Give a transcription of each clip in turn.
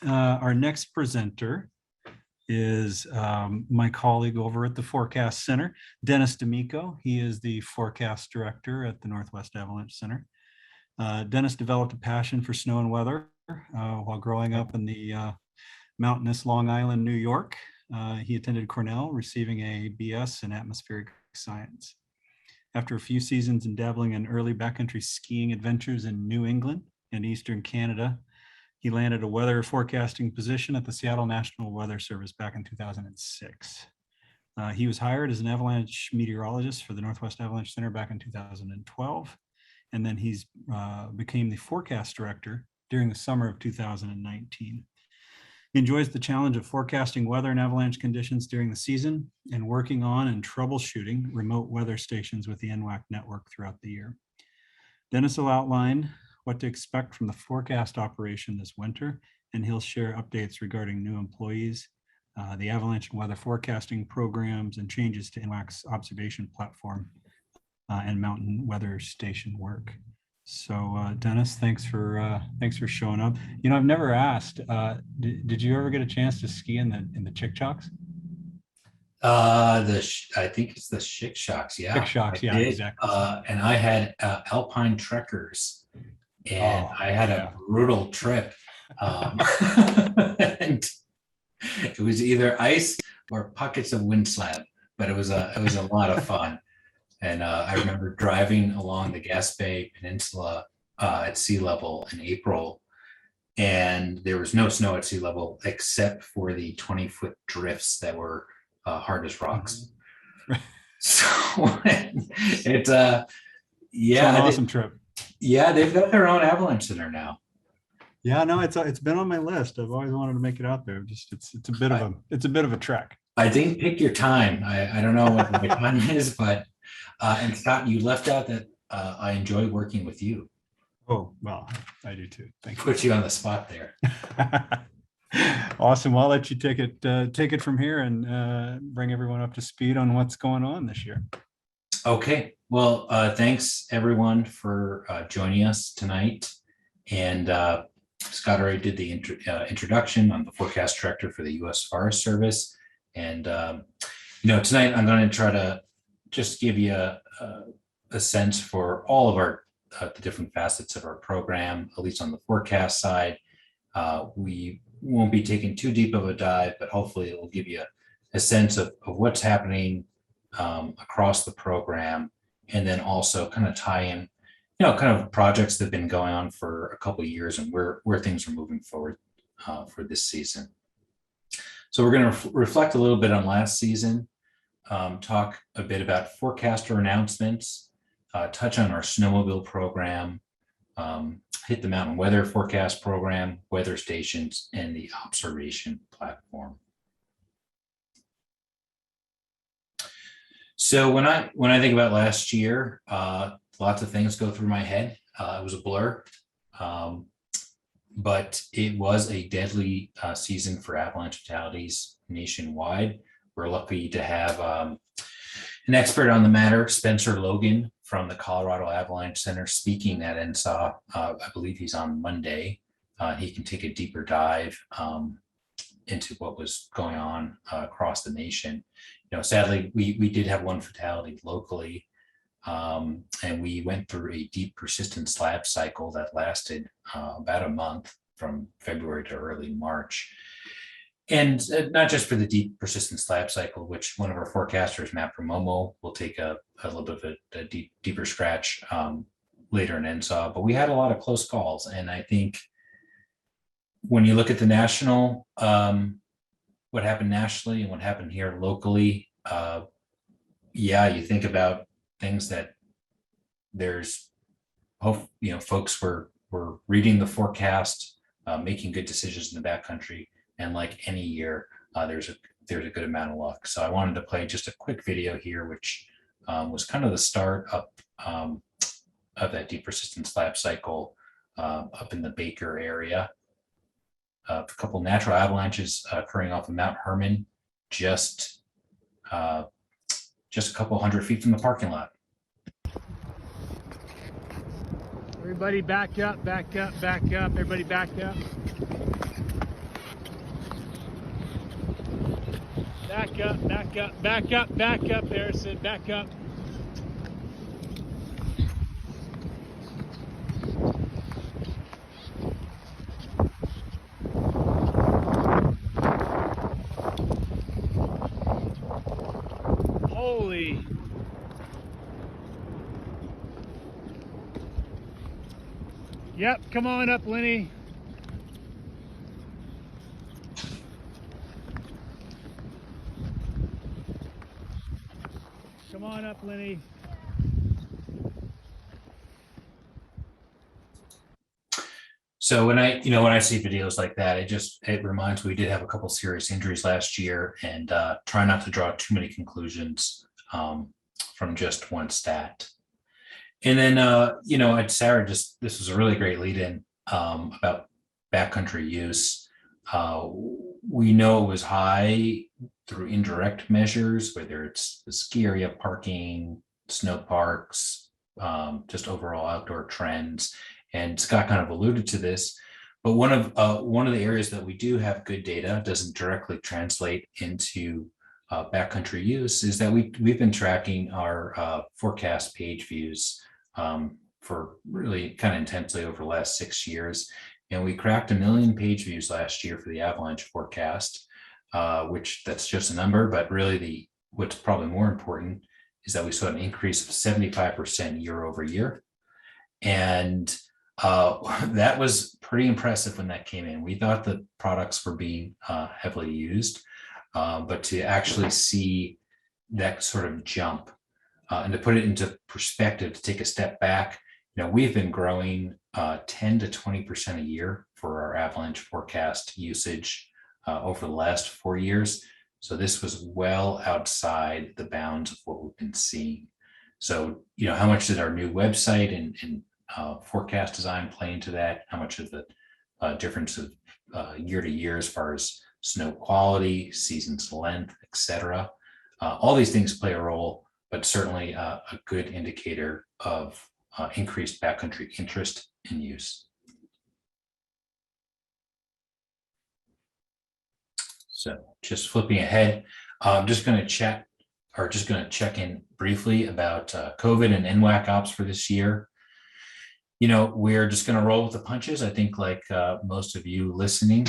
Our next presenter is my colleague over at the Forecast Center, Dennis Amico. He is the Forecast Director at the Northwest Avalanche Center. Dennis developed a passion for snow and weather while growing up in the mountainous Long Island, New York. He attended Cornell, receiving a BS in atmospheric science. After a few seasons in dabbling in early backcountry skiing adventures in New England and Eastern Canada, he landed a weather forecasting position at the Seattle National Weather Service back in 2006. He was hired as an avalanche meteorologist for the Northwest Avalanche Center back in 2012. And then he's became the forecast director during the summer of 2019. He enjoys the challenge of forecasting weather and avalanche conditions during the season and working on and troubleshooting remote weather stations with the NWAC network throughout the year. Dennis will outline what to expect from the forecast operation this winter, and he'll share updates regarding new employees, the avalanche and weather forecasting programs, and changes to NWAC's observation platform and mountain weather station work. So Dennis, thanks for showing up. You know, I've never asked, did you ever get a chance to ski in the Chick Shocks? I think it's the Chick Shocks. Yeah, Chick Shocks. Yeah, exactly. And I had Alpine Trekkers, and I had a brutal trip. And it was either ice or pockets of wind slab, but it was a lot of fun. And I remember driving along the Gaspé Peninsula at sea level in April, and there was no snow at sea level except for the 20-foot drifts that were hard as rocks. So it's an awesome trip. Yeah, they've got their own avalanche center now. Yeah, no, it's been on my list. I've always wanted to make it out there. Just it's a bit of a trek. I think pick your time. I don't know what the time is, but and Scott, you left out that I enjoy working with you. Oh, well, I do too. Thank you. Put you on the spot there. Awesome. Well, I'll let you take it from here and bring everyone up to speed on what's going on this year. Okay. Well, thanks everyone for joining us tonight. And Scott already did the introduction. I'm the forecast director for the U.S. Forest Service. And, tonight I'm going to try to just give you a sense for all of our the different facets of our program, at least on the forecast side. We won't be taking too deep of a dive, but hopefully it will give you a sense of what's happening across the program, and then also kind of tie in, kind of projects that have been going on for a couple of years and where things are moving forward for this season. So we're going to reflect a little bit on last season, talk a bit about forecaster announcements, touch on our snowmobile program, hit the mountain weather forecast program, weather stations, and the observation platform. So when I think about last year, lots of things go through my head. It was a blur, but it was a deadly season for avalanche fatalities nationwide. We're lucky to have an expert on the matter, Spencer Logan from the Colorado Avalanche Center, speaking at NSAW. I believe he's on Monday. He can take a deeper dive into what was going on across the nation. Sadly, we did have one fatality locally, and we went through a deep persistent slab cycle that lasted about a month from February to early March. And not just for the deep persistent slab cycle, which one of our forecasters, Matt Promomo, will take a little bit of a deeper scratch later in NSAW, but we had a lot of close calls. And I think when you look at the national, what happened nationally and what happened here locally, you think about things that there's hope, folks were reading the forecast, making good decisions in the backcountry. And like any year, there's a good amount of luck. So I wanted to play just a quick video here, which was kind of the start of that deep persistent slab cycle up in the Baker area. A couple natural avalanches occurring off of Mount Herman, just a couple hundred feet from the parking lot. Everybody back up, back up, back up. Everybody back up. Back up, back up, back up, back up, Harrison, back up. Holy. Yep, come on up, Lenny. Come on up, Lenny. So when I see videos like that, it reminds me we did have a couple serious injuries last year, and try not to draw too many conclusions from just one stat. And then Sarah, this was a really great lead in about backcountry use. We know it was high through indirect measures, whether it's the ski area, parking, snow parks, just overall outdoor trends. And Scott kind of alluded to this, but one of the areas that we do have good data, doesn't directly translate into backcountry use, is that we've been tracking our forecast page views for really kind of intensely over the last 6 years. And we cracked 1 million page views last year for the Avalanche forecast, which that's just a number, but really what's probably more important is that we saw an increase of 75% year over year. And that was pretty impressive when that came in. We thought the products were being heavily used, but to actually see that sort of jump and to put it into perspective, to take a step back, we've been growing 10 to 20% a year for our Avalanche forecast usage over the last 4 years. So this was well outside the bounds of what we've been seeing. So, how much did our new website and forecast design play into that? How much of the difference of year to year as far as snow quality, season's length, etc. All these things play a role, but certainly a good indicator of increased backcountry interest and use. So just flipping ahead, I'm just going to check in briefly about COVID and NWAC ops for this year. We're just going to roll with the punches. I think like most of you listening,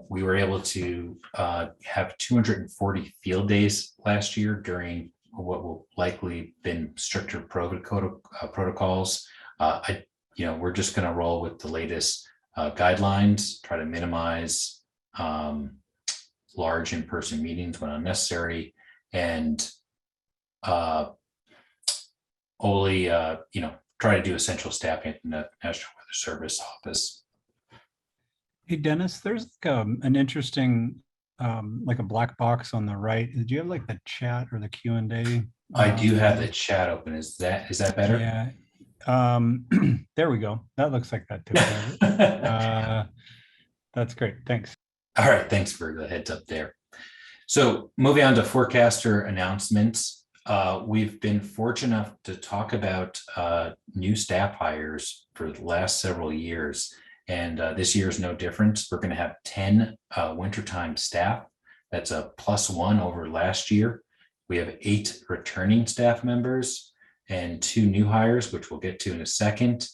we were able to have 240 field days last year during what will likely been stricter COVID protocols. We're just going to roll with the latest guidelines, try to minimize large in-person meetings when unnecessary, and only try to do essential staffing in the National Weather Service office. Hey, Dennis, there's an interesting, like a black box on the right. Do you have like the chat or the Q&A? I do have the chat open. Is that better? Yeah. There we go. That looks like that too. That's great. Thanks. All right. Thanks for the heads up there. So moving on to forecaster announcements. We've been fortunate enough to talk about new staff hires for the last several years. And this year is no different. We're going to have 10 wintertime staff. That's a +1 over last year. We have 8 returning staff members and 2 new hires, which we'll get to in a second.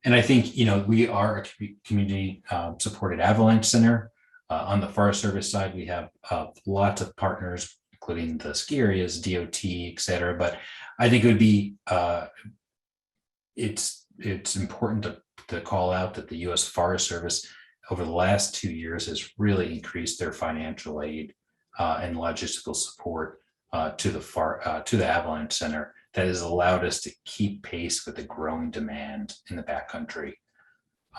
And I think, we are a community supported Avalanche Center. On the Forest Service side, we have lots of partners, including the ski areas, DOT, et cetera. But I think it would be, it's important to call out that the U.S. Forest Service over the last 2 years has really increased their financial aid and logistical support to the Avalanche Center that has allowed us to keep pace with the growing demand in the backcountry.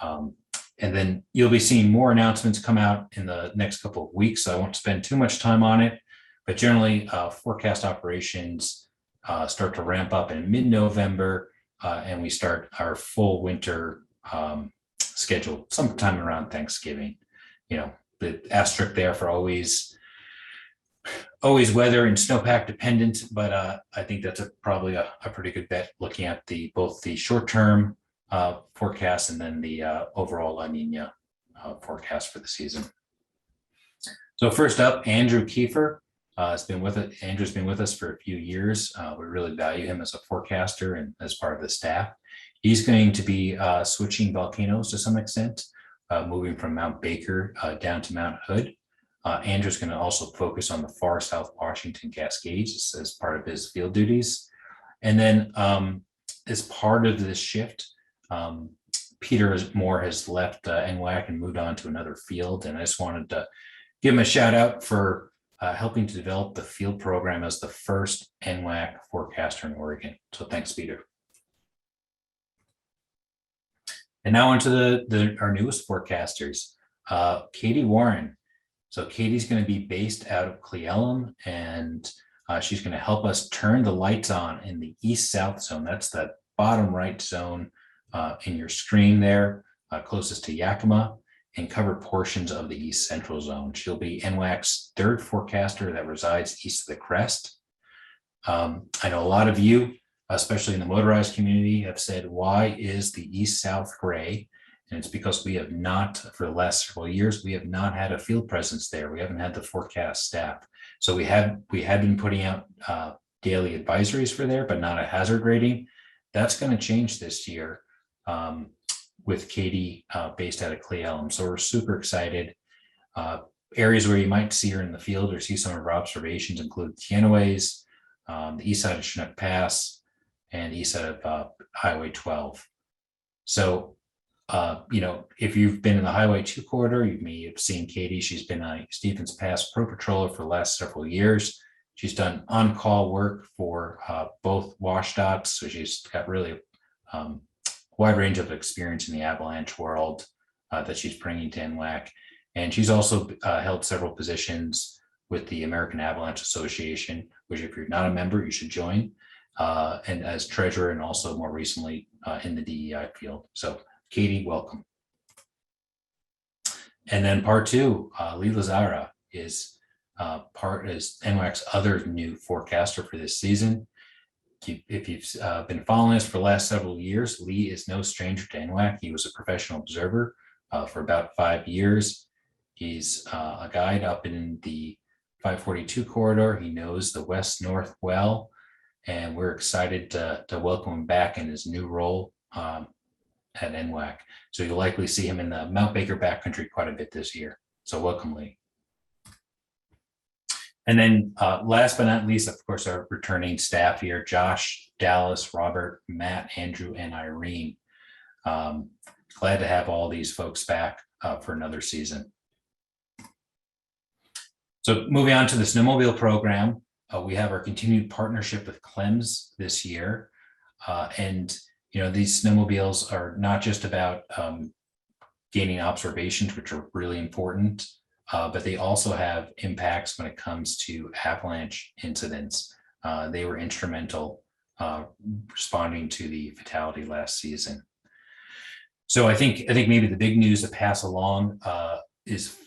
And then you'll be seeing more announcements come out in the next couple of weeks, so I won't spend too much time on it. But generally, forecast operations start to ramp up in mid-November, and we start our full winter schedule sometime around Thanksgiving. The asterisk there for always weather and snowpack dependent, but I think that's probably a pretty good bet looking at both the short-term forecast and then the overall La Nina forecast for the season. So first up, Andrew Kiefer has been with it. Andrew's been with us for a few years. We really value him as a forecaster and as part of the staff. He's going to be switching volcanoes to some extent, moving from Mount Baker down to Mount Hood. Andrew's going to also focus on the far South Washington Cascades as part of his field duties. And then as part of this shift, Peter Moore has left NWAC and moved on to another field. And I just wanted to give him a shout out for helping to develop the field program as the first NWAC forecaster in Oregon. So thanks, Peter. And now onto our newest forecasters, Katie Warren. So Katie's going to be based out of Cle Elum, and she's going to help us turn the lights on in the east-south zone. That's the bottom right zone in your screen there, closest to Yakima, and cover portions of the east central zone. She'll be NWAC's third forecaster that resides east of the crest. I know a lot of you, especially in the motorized community, have said, why is the east-south gray? And it's because we have not, for the last several years, we have not had a field presence there. We haven't had the forecast staff. So we had been putting out daily advisories for there, but not a hazard rating. That's going to change this year with Katie based out of Cle Elum. So we're super excited. Areas where you might see her in the field or see some of her observations include Teanoways, the east side of Chinook Pass, and the east side of Highway 12. So if you've been in the Highway 2 corridor, you may have seen Katie. She's been a Stephens Pass Pro Patroller for the last several years. She's done on-call work for both WashDOTs, so she's got really wide range of experience in the Avalanche world that she's bringing to NWAC. And she's also held several positions with the American Avalanche Association, which if you're not a member, you should join, and as treasurer and also more recently in the DEI field. So Katie, welcome. And then part two, Lee Lazara is NWAC's other new forecaster for this season. If you've been following us for the last several years, Lee is no stranger to NWAC. He was a professional observer for about 5 years. He's a guide up in the 542 corridor. He knows the west-north well, and we're excited to welcome him back in his new role at NWAC. So you'll likely see him in the Mount Baker backcountry quite a bit this year. So welcome, Lee. And then last but not least, of course, our returning staff here, Josh, Dallas, Robert, Matt, Andrew, and Irene. Glad to have all these folks back for another season. So moving on to the snowmobile program, we have our continued partnership with Clems this year. And these snowmobiles are not just about gaining observations, which are really important, but they also have impacts when it comes to avalanche incidents. They were instrumental responding to the fatality last season. So I think maybe the big news to pass along is,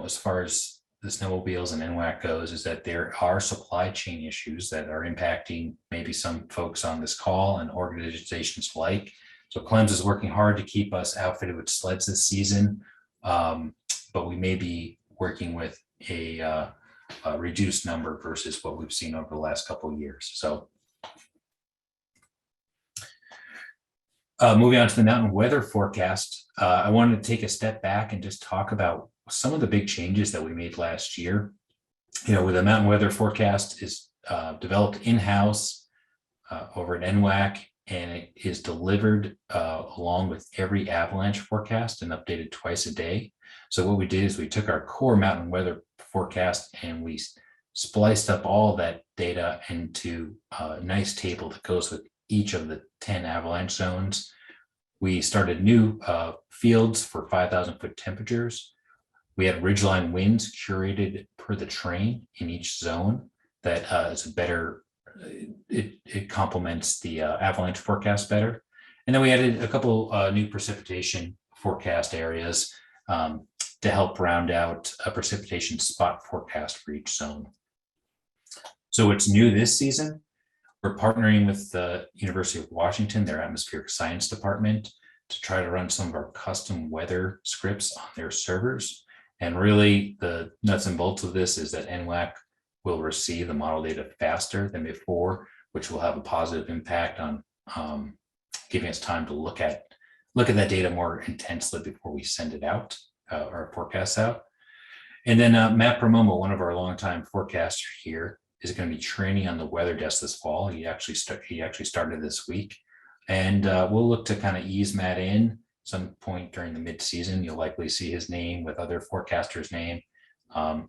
as far as the snowmobiles and NWAC goes, is that there are supply chain issues that are impacting maybe some folks on this call and organizations like. So Clems is working hard to keep us outfitted with sleds this season, but we may be working with a reduced number versus what we've seen over the last couple of years. So moving on to the mountain weather forecast, I wanted to take a step back and just talk about some of the big changes that we made last year. With the mountain weather forecast is developed in-house over at NWAC, and it is delivered along with every avalanche forecast and updated twice a day. So what we did is we took our core mountain weather forecast and we spliced up all that data into a nice table that goes with each of the 10 avalanche zones. We started new fields for 5,000 foot temperatures. We had ridgeline winds curated per the terrain in each zone that is better, it complements the avalanche forecast better. And then we added a couple new precipitation forecast areas to help round out a precipitation spot forecast for each zone. So what's new this season, we're partnering with the University of Washington, their atmospheric science department, to try to run some of our custom weather scripts on their servers. And really the nuts and bolts of this is that NWAC will receive the model data faster than before, which will have a positive impact on giving us time to look at that data more intensely before we send it out, our forecasts out. And then Matt Promomo, one of our longtime forecasters here, is going to be training on the weather desk this fall. He actually started this week, and we'll look to kind of ease Matt in some point during the mid-season. You'll likely see his name with other forecasters' name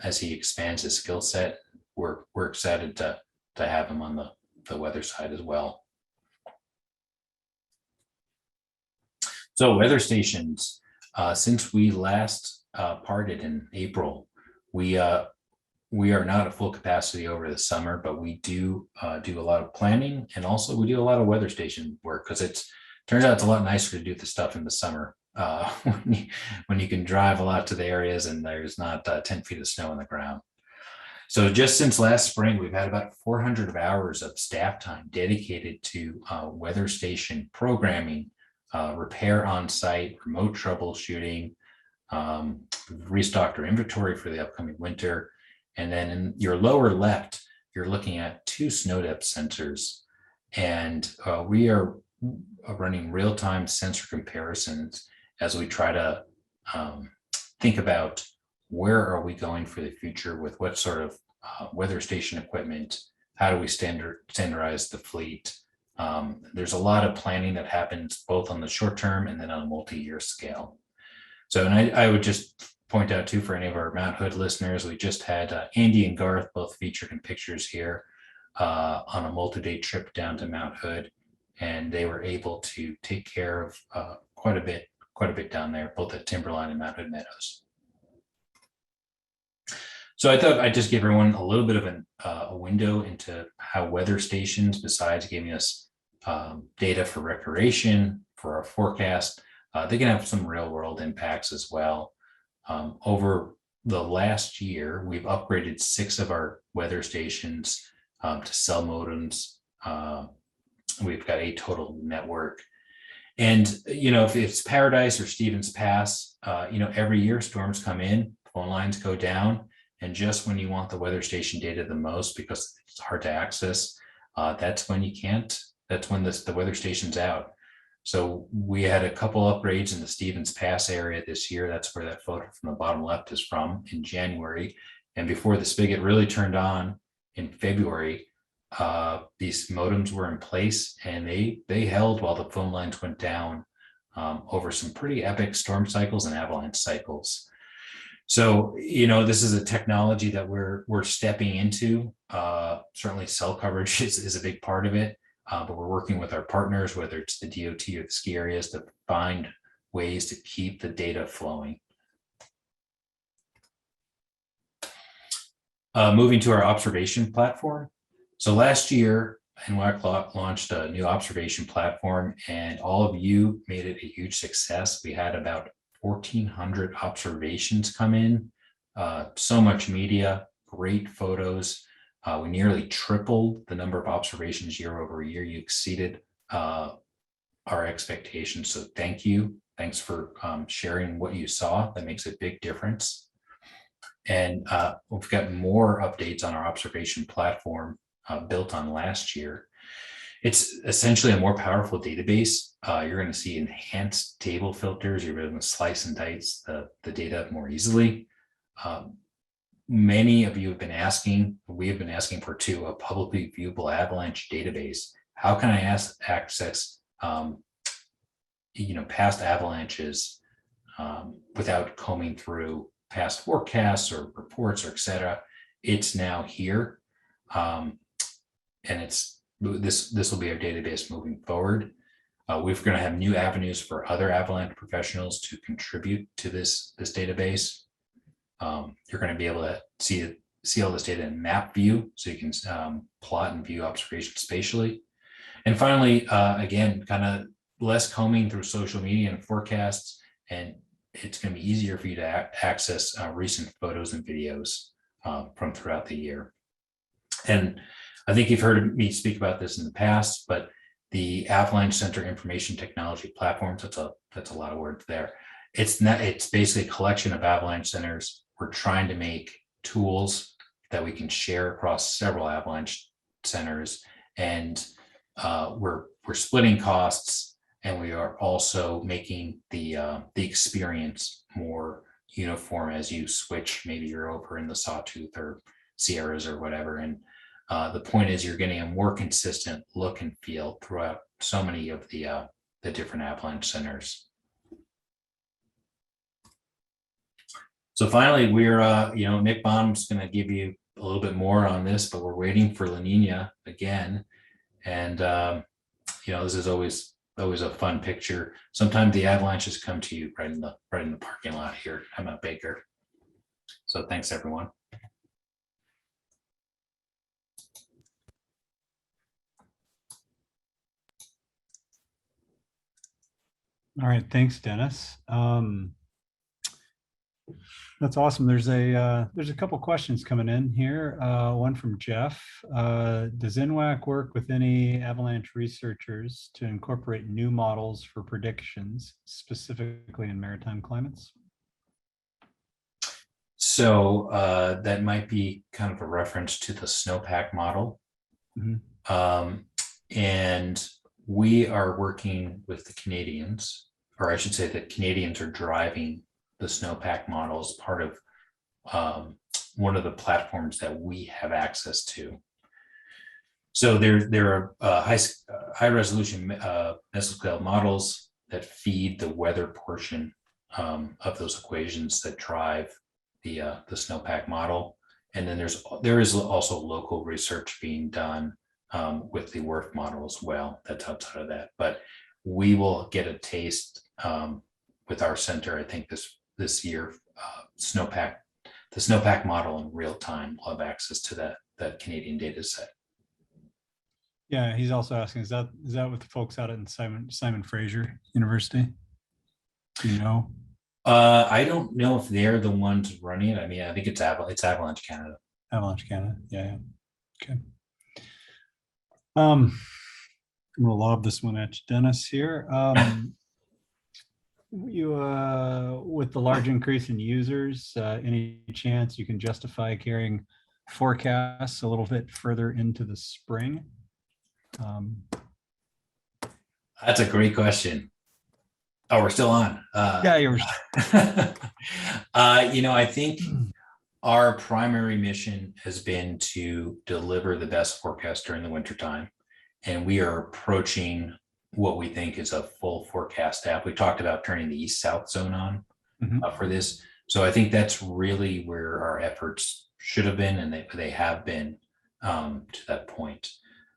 as he expands his skill set. We're excited to have him on the weather side as well. So weather stations, since we last parted in April, we are not at full capacity over the summer, but we do a lot of planning, and also we do a lot of weather station work, because it turns out it's a lot nicer to do the stuff in the summer when you can drive a lot to the areas and there's not 10 feet of snow on the ground. So just since last spring, we've had about 400 hours of staff time dedicated to weather station programming, repair on site, remote troubleshooting, restocked our inventory for the upcoming winter. And then in your lower left, you're looking at 2 snow depth sensors, and we are running real-time sensor comparisons as we try to think about where are we going for the future with what sort of weather station equipment, how do we standardize the fleet. There's a lot of planning that happens both on the short term and then on a multi-year scale. So, and I would just point out too, for any of our Mount Hood listeners, we just had Andy and Garth both featured in pictures here on a multi-day trip down to Mount Hood, and they were able to take care of quite a bit down there, both at Timberline and Mount Hood Meadows. So I thought I'd just give everyone a little bit of a window into how weather stations, besides giving us data for recreation, for our forecast, they can have some real world impacts as well. Over the last year, we've upgraded 6 of our weather stations to cell modems. We've got a total network. And, you know, if it's Paradise or Stevens Pass, you know, every year storms come in, phone lines go down. And just when you want the weather station data the most, because it's hard to access, that's when you can't, that's when the weather station's out. So we had a couple upgrades in the Stevens Pass area this year. That's where that photo from the bottom left is from, in January. And before the spigot really turned on in February, these modems were in place, and they held while the phone lines went down over some pretty epic storm cycles and avalanche cycles. So, you know, this is a technology that we're stepping into. Certainly cell coverage is a big part of it, but we're working with our partners, whether it's the DOT or the ski areas, to find ways to keep the data flowing. Moving to our observation platform. So last year, NWAC launched a new observation platform, and all of you made it a huge success. We had about 1,400 observations come in, so much media, great photos. We nearly tripled the number of observations year over year. You exceeded our expectations. So thank you. Thanks for sharing what you saw. That makes a big difference. And we've got more updates on our observation platform built on last year. It's essentially a more powerful database. You're going to see enhanced table filters. You're able to slice and dice the data more easily. Many of you have been asking, we have been asking for a publicly viewable avalanche database. How can I access past avalanches without combing through past forecasts or reports or et cetera? It's now here, and this will be our database moving forward. We're going to have new avenues for other avalanche professionals to contribute to this database. You're going to be able to see all this data in map view, so you can plot and view observations spatially. And finally, again, kind of less combing through social media and forecasts, and it's going to be easier for you to access recent photos and videos from throughout the year. And I think you've heard me speak about this in the past, but the Avalanche Center Information Technology Platform, that's a lot of words there. it's basically a collection of Avalanche centers. We're trying to make tools that we can share across several Avalanche centers, and we're splitting costs, and we are also making the experience more uniform as you switch. Maybe you're over in the Sawtooth or Sierras or whatever, and the point is you're getting a more consistent look and feel throughout so many of the different Avalanche centers. So finally, we're, Nick Baum's going to give you a little bit more on this, but we're waiting for La Nina again. And, this is always a fun picture. Sometimes the avalanches come to you right in the parking lot here. I'm at Baker. So thanks, everyone. All right, thanks, Dennis. That's awesome. There's a couple questions coming in here. One from Jeff. Does NWAC work with any Avalanche researchers to incorporate new models for predictions, specifically in maritime climates? So that might be kind of a reference to the snowpack model. Mm-hmm. And we are working with the Canadians, or I should say that Canadians are driving the snowpack model as part of one of the platforms that we have access to. So there are high resolution mesoscale models that feed the weather portion of those equations that drive the snowpack model. And then there is also local research being done with the WRF model as well. That's outside of that, but we will get a taste with our center, I think this year, the snowpack model in real time will have access to that Canadian data set. Yeah, he's also asking, is that with the folks out at Simon Fraser University? Do you know? I don't know if they're the ones running it. I mean, I think it's Avalanche Canada. Avalanche Canada, yeah. Okay. I'm gonna lob this one at you, Dennis here. With the large increase in users, any chance you can justify carrying forecasts a little bit further into the spring? That's a great question. Oh, we're still on. Yeah, you're. I think our primary mission has been to deliver the best forecast during the wintertime, and we are approaching what we think is a full forecast app. We talked about turning the east-south zone on for this. So I think that's really where our efforts should have been, and they have been to that point.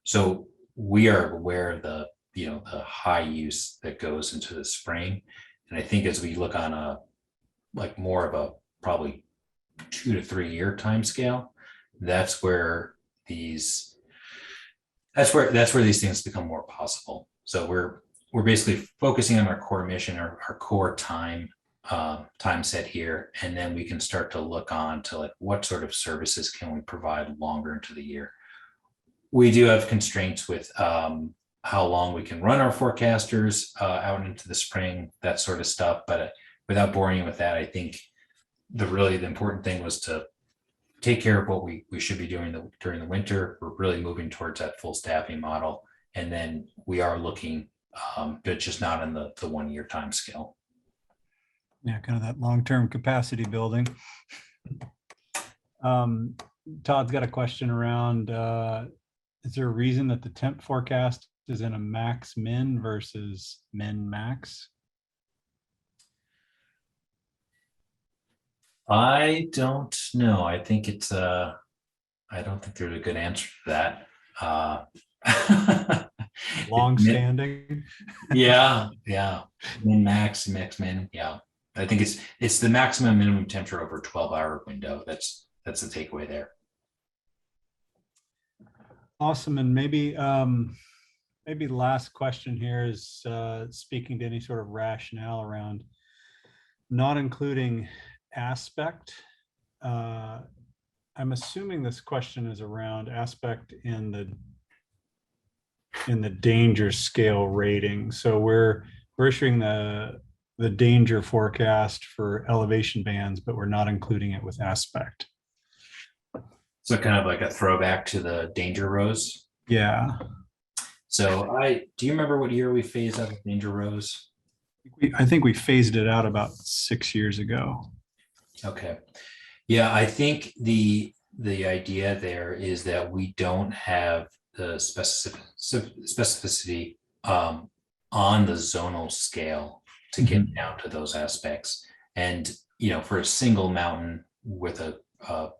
So we are aware of the high use that goes into the spring. And I think as we look on more of a probably 2 to 3 year time scale, that's where these things become more possible. So we're basically focusing on our core mission, our core time set here, and then we can start to look on to what sort of services can we provide longer into the year. We do have constraints with how long we can run our forecasters out into the spring, that sort of stuff. But without boring you with that, I think the important thing was to take care of what we should be doing during the winter. We're really moving towards that full staffing model. And then we are looking, but just not in the 1 year time scale. Yeah, kind of that long-term capacity building. Todd's got a question around, is there a reason that the temp forecast is in a max min versus min max? I don't know. I think I don't think there's a good answer to that. Long-standing. Yeah. Min max min. Yeah. I think it's the maximum minimum temperature over a 12-hour window. That's the takeaway there. Awesome. And maybe last question here is speaking to any sort of rationale around not including aspect. I'm assuming this question is around aspect in the danger scale rating. So we're issuing the the danger forecast for elevation bands, but we're not including it with aspect. So kind of like a throwback to the danger rows. Yeah. So do you remember what year we phased out the danger rows? I think we phased it out about 6 years ago. Okay. Yeah, I think the idea there is that we don't have the specificity on the zonal scale to get down to those aspects. And, for a single mountain with a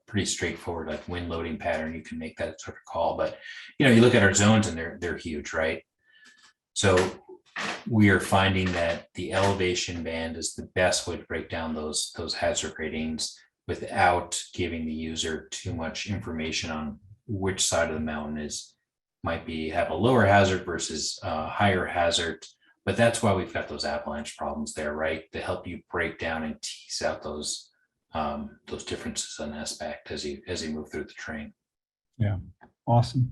pretty straightforward like wind loading pattern, you can make that sort of call. But, you look at our zones and they're huge, right? So we are finding that the elevation band is the best way to break down those hazard ratings without giving the user too much information on which side of the mountain might have a lower hazard versus higher hazard. But that's why we've got those avalanche problems there, right? To help you break down and tease out those differences in aspect as you move through the terrain. Yeah, awesome.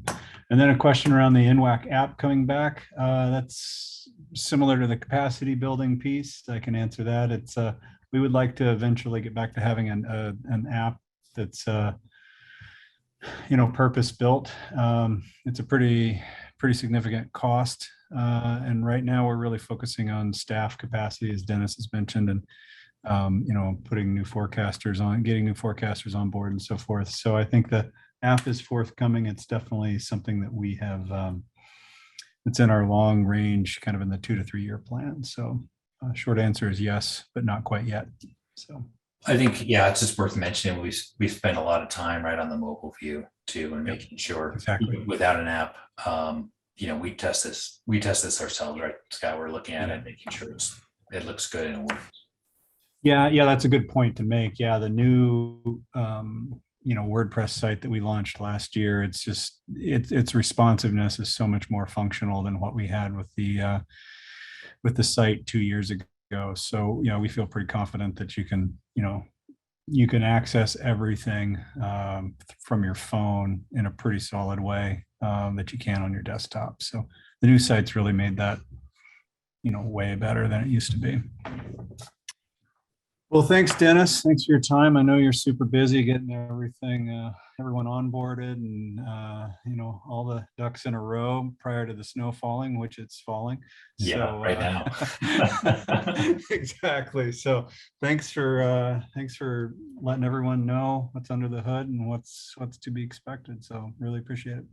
And then a question around the NWAC app coming back. That's similar to the capacity building piece. I can answer that. It's we would like to eventually get back to having an app that's purpose built. It's a pretty significant cost, and right now we're really focusing on staff capacity, as Dennis has mentioned, and putting new forecasters on, getting new forecasters on board, and so forth. So I think the app is forthcoming. It's definitely something that we have. It's in our long range, kind of in the 2 to 3 year plan. So short answer is yes, but not quite yet. So I think, yeah, it's just worth mentioning. We spend a lot of time right on the mobile view too, and making sure exactly without an app, we test this ourselves, right, Scott? We're looking at it, making sure it looks good and it works. Yeah, that's a good point to make. Yeah, the new WordPress site that we launched last year, it's just its responsiveness is so much more functional than what we had with the site 2 years ago. So we feel pretty confident that you can access everything from your phone in a pretty solid way that you can on your desktop. So the new site's really made that way better than it used to be. Well, thanks, Dennis. Thanks for your time. I know you're super busy getting everyone onboarded and, all the ducks in a row prior to the snow falling, which it's falling. Yeah, so, right now. Exactly. So thanks for letting everyone know what's under the hood and what's to be expected. So really appreciate it.